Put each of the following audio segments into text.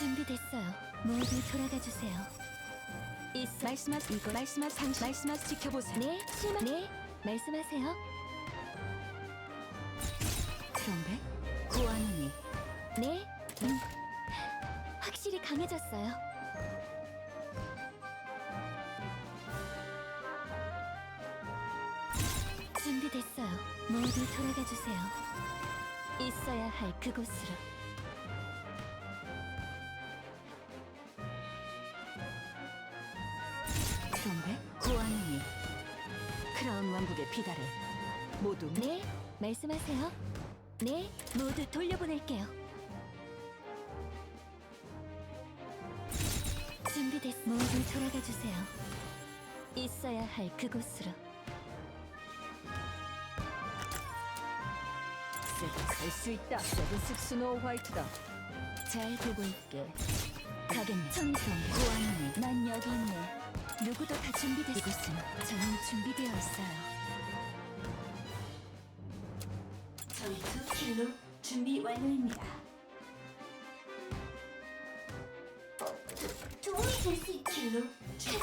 준비됐어요. 모두 돌아가 주세요. 말씀하세요. 지켜보세요. 네, 네, 말씀하세요. 트럼펫 구하노니 네, 확실히 강해졌어요. 준비됐어요. 모두 돌아가 주세요. 있어야 할 그곳으로. 트럼펫 구하노니 크라운 왕국의 비달을 모두 네, 말씀하세요. 네, 모두 돌려보낼게요. 준비됐. 모두 돌아가 주세요. 있어야 할 그곳으로. 갈수 있다. 세븐스 스노우 화이트다. 잘 보고 있게. 가겠네. 청소. 구하노니 난 여기 있네. 누구도 다 준비됐어. 이곳은 저는 준비되어 있어요. 전투 킬로 준비 완료입니다. 도움이 될 수 있다. 킬로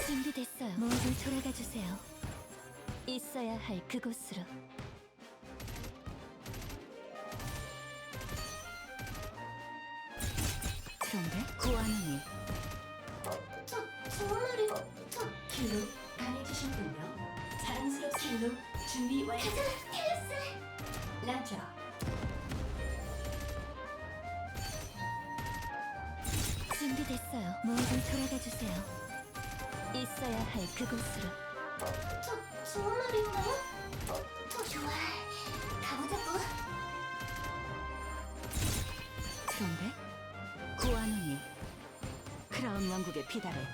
준비됐어요. 모두 돌아가 주세요. 있어야 할 그곳으로. 트럼펫 구하노니 좋은 말이 킬로 강해지셨군요. 자랑스럽 킬로 준비 완료. 가자, 테라스. 란저. 준비됐어요. 모두 돌아가 주세요. 있어야 할 그곳으로. 좋은 말인가요? 좋아. 가보자고. 트럼펫 구하노니 크라운 왕국의 비달을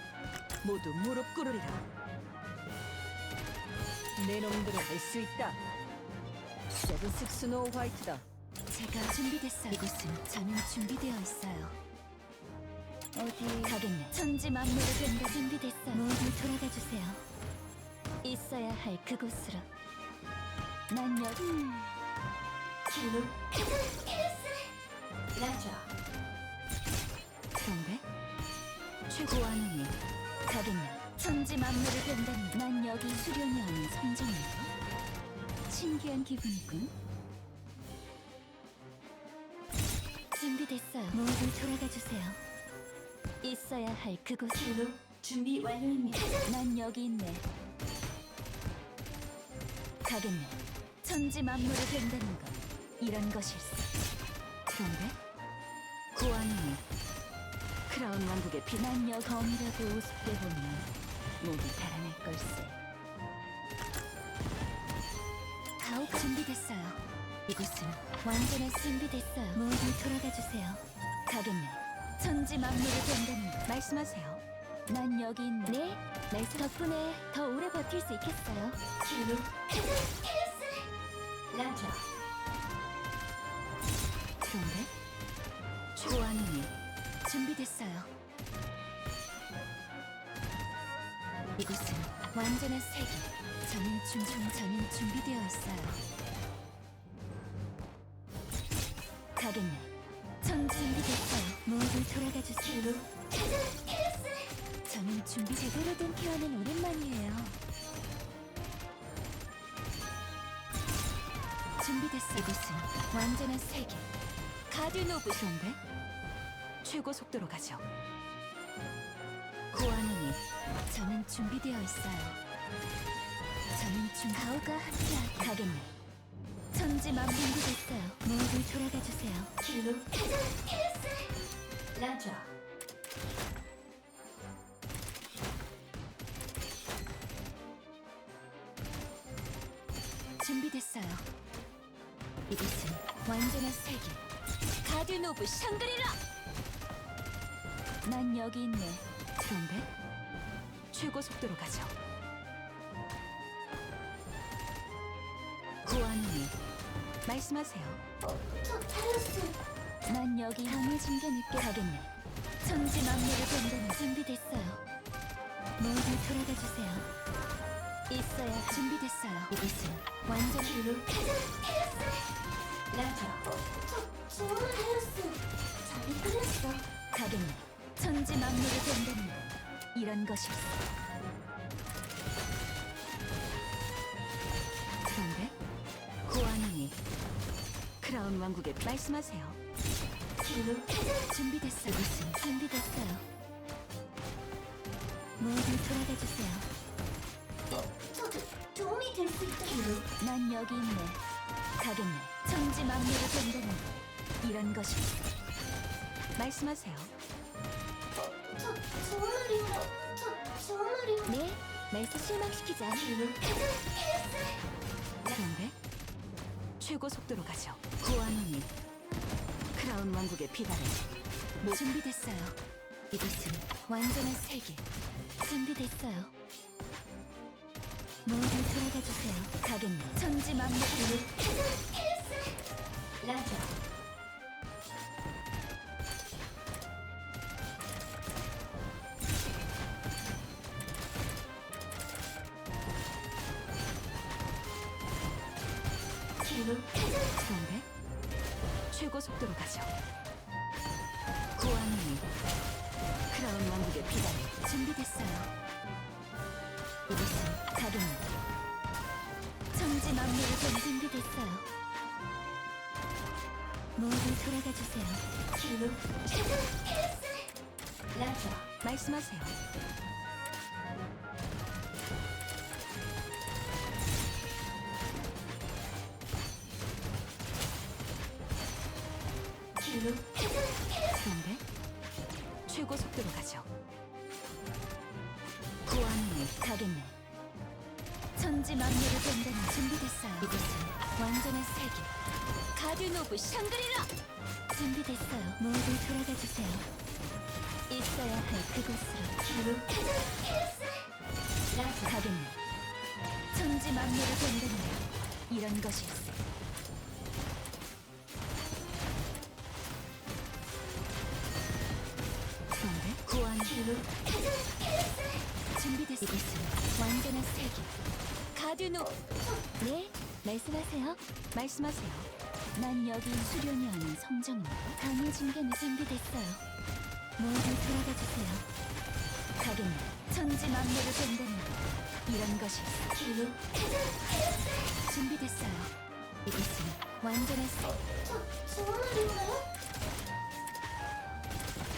모두 무릎 꿇으리라. 내 놈들은 할 수 있다. 세븐스 스노우 화이트다. 제가 준비됐어요. 이곳은 저는 준비되어 있어요. 어디 가겠네. 천지 만물을 된다. 준비됐어요. 모두 돌아가 주세요. 있어야 할 그곳으로. 난 여기. 킬로 가자, 테라스. 란저. 트럼펫 최고하노니 가겠네. 천지 만물을 된다니. 난 여기 수련이 아닌 성전이에요. 신기한 기분이군. 준비됐어요. 모두 돌아가 주세요. 있어야 할 그곳. 킬로 준비 완료입니다. 난 여기 있네. 가겠네. 천지 만물을 된다는 것. 이런 것일세. 트럼펫 구하노니 크라운 왕국의 난 여기 검이라고 우습게 보면 모두 달아날 걸세. 가오가 준비됐어요. 이곳은 완전히 준비됐어요. 모두 돌아가 주세요. 가겠네. 천지 만물을 된다는 것. 말씀하세요. 난 여기 있네. 네, 말씀 덕분에 더 오래 버틸 수 있겠어요. 킬로 가자, 테라스. 란저. 트럼펫 최고하노니 준비됐어요. 이곳은 완전한 세계. 저는 준비되어 있어요. 가겠네. 전 준비됐어요. 모두 돌아가 주세요. 킬로 가자, 테라스. 저는 준비 제대로 된 표현은 오랜만이에요. 준비됐어. 이곳은 완전한 세계. 가디노브. 트럼펫 최고 속도로 가죠. 구하노니 저는 준비되어 있어요. 가오가 함께하게. 가겠네. 천지 만물 준비됐어요. 모두 돌아가 주세요. 킬로 가자, 테라스. 란저. 준비됐어요. 이곳은 완전한 세계. 가디노브 샹그리라. 난 여기 있네. 트럼펫 최고 속도로 가죠. 구하노니 말씀하세요. 테라스. 난 여기 강해진 게 느껴. 가겠네. 천지 만물을 본다는 준비됐어요. 모두 돌아가 주세요. 있어야 준비됐어요. 이곳은 완전 킬로 가자, 테라스. 란저. 좋은 테라스. 잠이 끝났어. 가겠네. 천지 만물을 된다는 것, 이런 것일세. 그런데 고아눈이 크라운 왕국에 말씀하세요. 길로 가자. 준비됐어요. 준비됐어요. 모두 돌아가 주세요. 저도 도움이 될 수 있다. 길로 난 여기 있네. 가겠네. 천지 만물을 된다는 것, 이런 것일세. 말씀하세요. 정말인가? 정말인가? 네, 말씀 실망시키자. 길로 가자. 그런데 최고 속도로 가죠. 고아눈이 크라운 왕국의 비달에 준비됐어요. 이곳은 완전한 세계. 준비됐어요. 모두 돌아가 주세요. 가겠네. 천지 만물. 길로 가자. 라저 길로 가자. 그런데 최고 속도로 가죠. 고아눈이 크라운 왕국의 비달에 준비됐어요. 이곳은 가겠네. 천지 만물을 전 준비됐어요. 모두 돌아가 주세요. 길로 가자. 라저 말씀하세요. 길로 가자. 그런데 최고 속도로 가죠. 고아눈이 가겠네. 천지 만물을 된다는 준비됐어요. 이곳은 완전한 세계. 가든 오브 샹그리라. 준비됐어요. 모두 돌아가 주세요. 있어야 할 그곳으로. 길로 가자. 라저 가겠네. 천지 만물을 된다는 것, 이런 것일세. 그런데 고아눈이 길로 가자. 준비됐어요. 이곳은 완전한 세계. 가든 오브. 네, 말씀하세요. 말씀하세요. 난 여기 수련이 아닌 성정입니다. 강해진 게 준비됐어요. 모두 돌아가 주세요. 가겠네. 천지 만물을 된다는 것, 이런 것일세. 길로 가자. 준비됐어요. 이곳은 완전한 세. 정말인가요?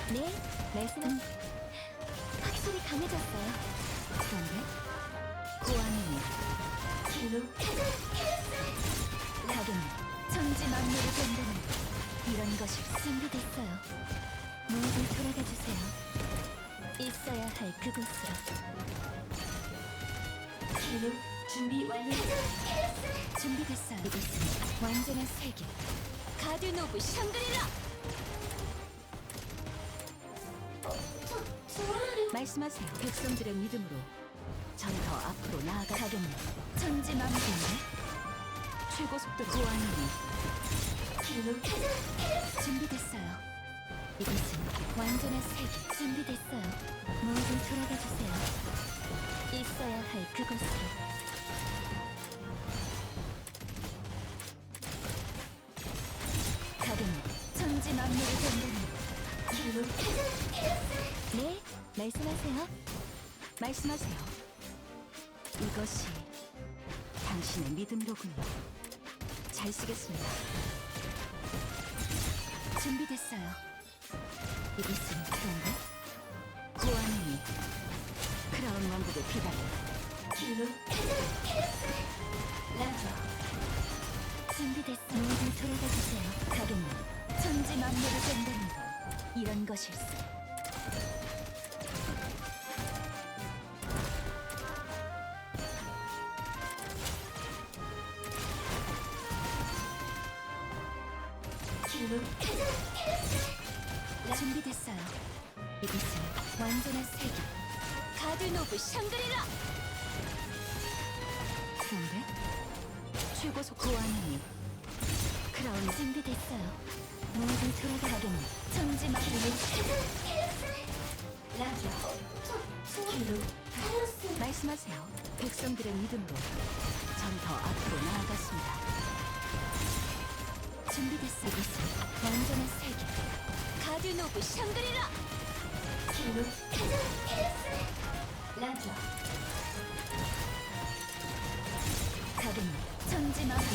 네, 말씀은 확실히 강해졌어요. 그런데 고아눈이 길로 가자. 가겠네. 천지 만물을 된다는 것, 이런 것이 준비됐어요. 모두 돌아가 주세요. 있어야 할 그곳으로. 길로 준비 완료. 준비됐어요. 이곳은 완전한 세계. 가든 오브 샹그리라. 정말인가? 말씀하세요. 백성들의 믿음으로 전 더 앞으로 나아가겠네. 천지 만물인데 최고 속도 고아눈이 길로 가자. 준비됐어요. 이곳은 완전한 세계. 준비됐어요. 모두 돌아가 주세요. 있어야 할 그곳으로. 가겠네. 천지 만물을 된다는 것. 길로 가자. 네, 말씀하세요. 말씀하세요. 이것이 당신의 믿음이로군요. 잘 쓰겠습니다. 준비됐어요. 이곳은 그런데 고아눈이 크라운 왕국의 비달에 길로 가자. 라저 준비됐어요. 모두 돌아가 주세요. 가겠네. 천지 만물을 된다는 것, 이런 것일세. 길로 가자. 준비됐어요. 이곳은 완전한 세계. 가든 오브 샹그리라. 그런데 최고 속 고아눈이 크라운 준비됐어요. 모두 돌아가겠네. 천지 만물을 라저 길로 카로스 말씀하세요. 백성들의 믿음으로 전 더 앞으로 나아갔습니다. 준비됐어. 이곳은 완전한 세계. 가든 오브 샹그리라. 길로 가자. 라저. 가겠네. 천지만물.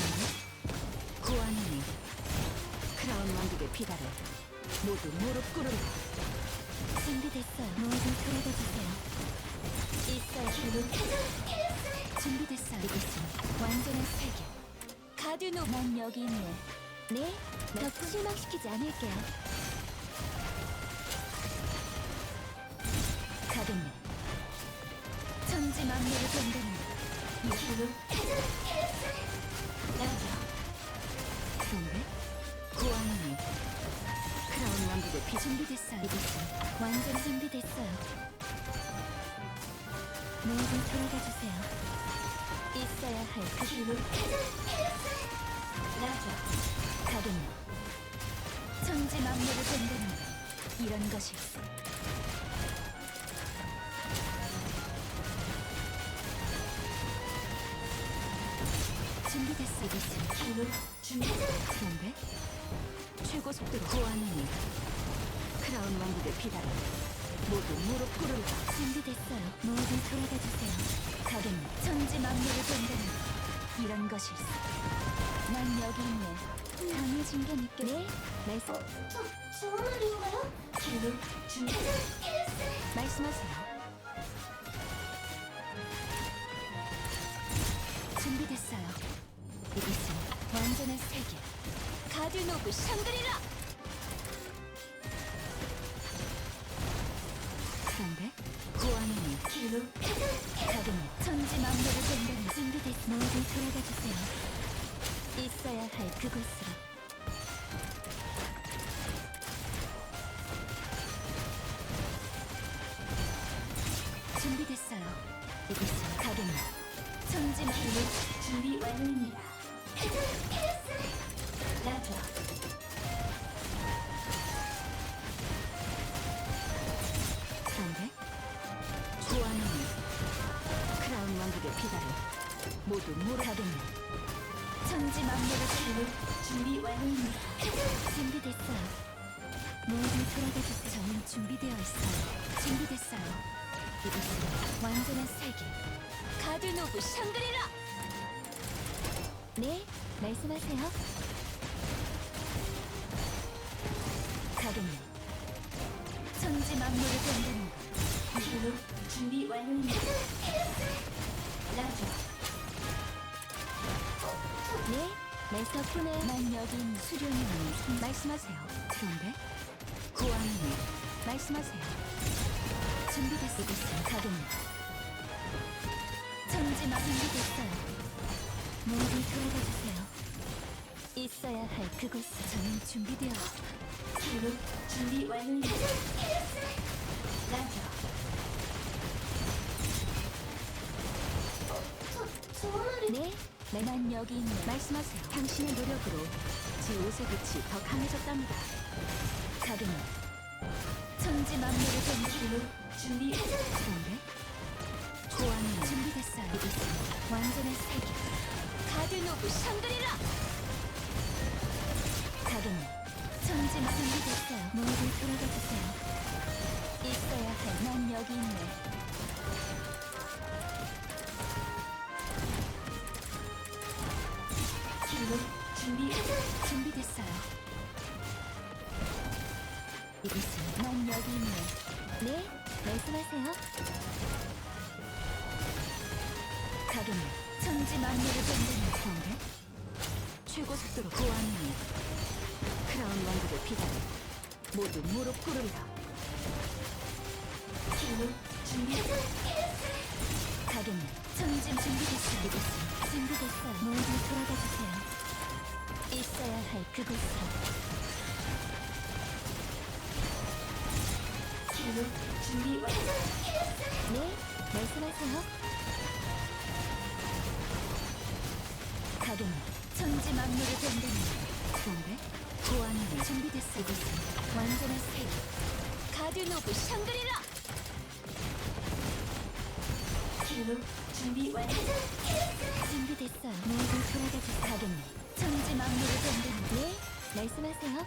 고아노니 크라운 왕국의 비달에 모두 무릎 꿇으리라. 준비됐어요. 모두 돌아가 주세요. 있어요. 길로 가자. 준비됐어요. 이것은 완전한 세계. 가드노. 난 여기 있네. 네? 더 실망시키지 않을게요. 가겠네. 천지만물을 건드린다. 길로 가자. 라저. 그런데 고아노니 크라운 왕국의 비 준비됐어요. 이것은 완전 준비됐어요. 모두 돌아가 주세요. 있어야 할 그 길로 가자. 라저. 가겠네. 천지만물을 건드린다. 이런 것이 있어. 준비됐어. 이것은 길로 준비. 그런데 최고 속도로 고아노니 크라운 왕국의 비달에 모두 무릎 꿇으리라. 준비됐어요. 모두 돌아가 주세요. 가겠네. 천지만물을 건드린다. 이런 것이 있어. 난 여기 있네. 강해진 게 느껴. 네? 말씀 좋은 말인가요? 길로 준비. 말씀하세요. 준비됐어요. 이것은 완전한 세계. 가드노브 샹그리라. 그런데 고아노니 길로 가겠네. 천지만물을 건드린 준비됐. 모두 돌아가 주세요. 있어야 할 그곳으로. 준비됐어요. 이것은 가겠네. 천지만물. 준비 완료입니다. 라저. 그런데 고아노니 크라운 왕국의 비달에 모두 무릎 가겠네. 천지만물을 길로 준비 완료입니다. 준비됐어요. 모두 돌아가 주세요. 저는 준비되어 있어요. 준비됐어요. 이것은 완전한 세계. 가드노브 샹그리라. 네, 말씀하세요. 가겠네. 천지만물을 건드는 것. 길로 준비 완료입니다. 라저. 네, 덕분에 난 여기 있는 수련이 아니. 말씀하세요. 그런데 고아노니 말씀하세요. 준비됐어. 이것은 가겠네. 천지만 준비됐어요. 모두 돌아가 주세요. 있어야 할 그곳. 저는 준비되어. 길로 준비 완료입니다. 라저. 좋은 말이. 네, 난 여기 있네. 말씀하세요. 당신의 노력으로 제 옷의 빛이 더 강해졌답니다. 가겠네. 천지만물을 건드리로. 길로 준비. 그런데 고아노니 준비됐어요. 이것은 완전한 세계. 가드노브 샹그리라. 가겠네. 천지만 준비됐어요. 모두 돌아가 주세요. 있어야 할. 난 여기 있네. 길로 준비. 준비됐어요. 이것은 난 여기 있네. 네, 말씀하세요. 가겠네. 천지만물을 건드는. 그런데 최고 속도로 고아노니 크라운 왕국의 비달에 모두 무릎 꿇으리라. 길로 준비. 가겠네. 천지 준비됐어요. 이것은 준비됐어요. 모두 돌아가 주세요. 있어야 할 그곳으로. 길로 준비 완료. 네, 말씀하세요. 가겠네. 천지만물을 건드는. 그런데 고아노니 준비됐어. 이것은 완전한 세계. 가드노브 샹그리라. 길로 준비 완료. 준비됐어요. 모두 돌아가 주세요. 가겠네. 천지만물을 건드는. 네, 말씀하세요.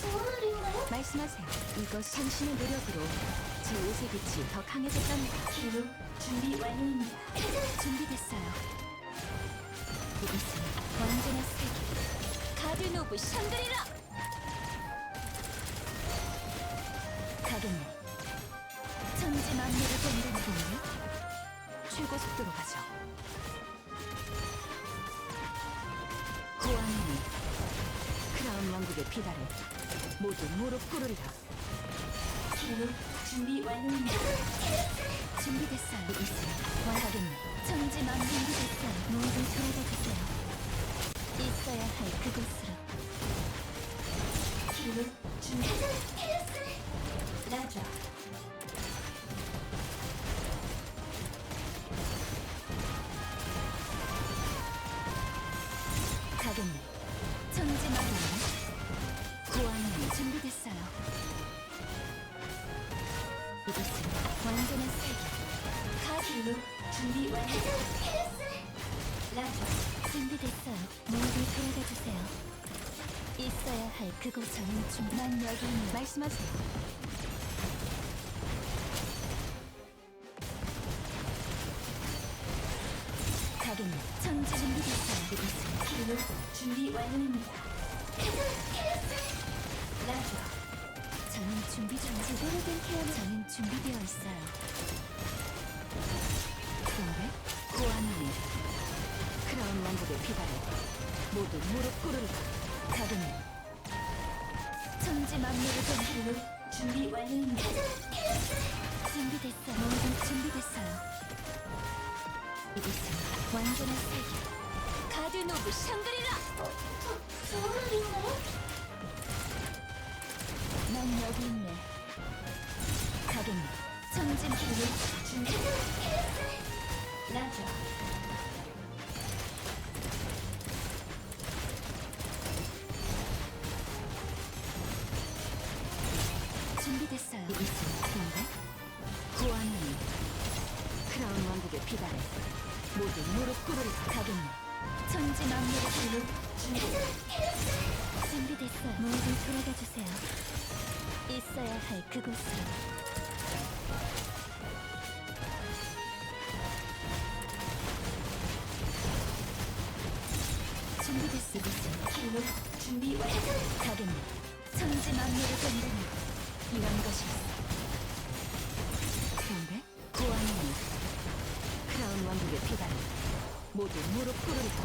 좋은 말인가요? 말씀하세요. 이것 당신의 노력으로 제 옷의 빛이 더 강해졌답니다. 기록 준비 완료입니다. 준비됐어요. 이것은 완전한 세계. 가든 오브 샹그리라. 가겠네. 천지 만물을 본다는 건가요? 최고 속도로 가죠. 고아노니 크라운 왕국의 비달에 모두 무릎 꿇으리라. 기록 준비 완료입니다. 준비됐어요. 있어요. 와가겠네. 천지 만물이 됐어요. 모두 돌아가주세요. 있어야 할 그곳으로. 기록 준비. 라자. 가겠네. 천지 만물. 고아노니 준비됐어요. 이곳은 완전한 세계. 기록 준비 완료. 라자. 준비됐어요. 모두 돌아가 주세요. 있어야 할 그곳 저는 난 여기 있는 말씀하세요. 가겠네. 천지 준비됐어요. 이곳은 기록 준비 완료입니다. 라자. 저는 준비 중 제대로 된 케어는 저는 준비되어 있어요. 그런데 고아노니 크라운 왕국의 비달에 모두 무릎 꿇으리라. 가겠네. 천지 만물을 본 기록 준비 완료입니다. 준비됐어요. 모두 준비됐어요. 이곳은 완전한 세계. 가든 오브 샹그리라. 좋은 말인가요? 난 여기 있네. 가겠네. 천지 기록 준비. 라자. 준비됐어요. 이곳은 그런데 고아노니 크라운 왕국의 비달에 모두 무릎 꿇으리라. 가겠네. 천지 만물을 기록 준비. 준비됐어요. 모두 돌아가 주세요. 있어야 할 그곳으로. 준비됐어. 이곳은 기록 준비 완료. 가겠네. 천지 만물을 본다니 이런 것이 그런데 고아노니 크라운 왕국의 비달에 모두 무릎 꿇으리라.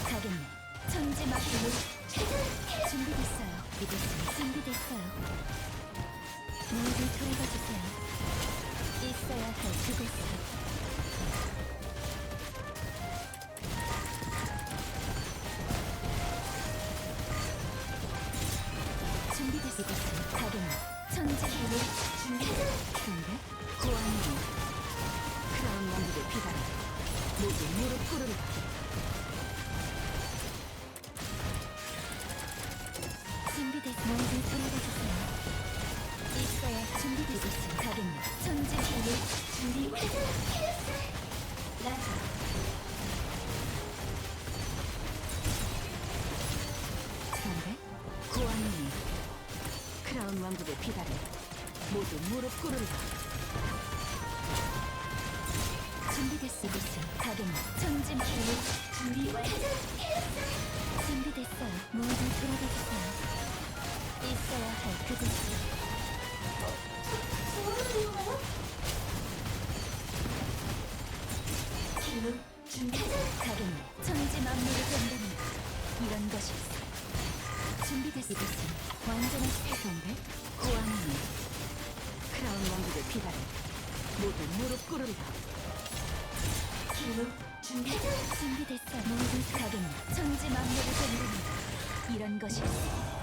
가겠네. 천지 만물을 준비됐어요. 이곳은 준비됐어요. 모두 돌아가 주세요. 있어야 할 그곳으로. 준비됐어. 이곳은 가겠네. 천지 기록 준비. 그런데 고아노니 크라운 왕국의 비달에 모두 무릎 꿇으리라. 준비됐어. 모두 돌아가 주세요. 있어야 준비됐어. 이곳은 가겠네. 천지 기록 준비 완료. 라자. 그런데 고아노니 크라운 왕국의 비달에 모두 무릎 꿇으리라. 준비됐어. 이곳은 가겠네. 천지 만물을 준비 완료. 준비됐어요. 모두 돌아가 주세요. 있어야 할 그곳으로. 좋은 말인가요? 기록 준비. 가겠네. 천지 만물을 본다니 이런 것이 있어. 준비됐어. 이곳은 완전한 그런데 고아노니 크라운 왕국의 비달에 모두 무릎 꿇으리라. 기록 준비. 준비됐어. 모두 가겠네. 천지 만물을 본다니 이런 것이 있어.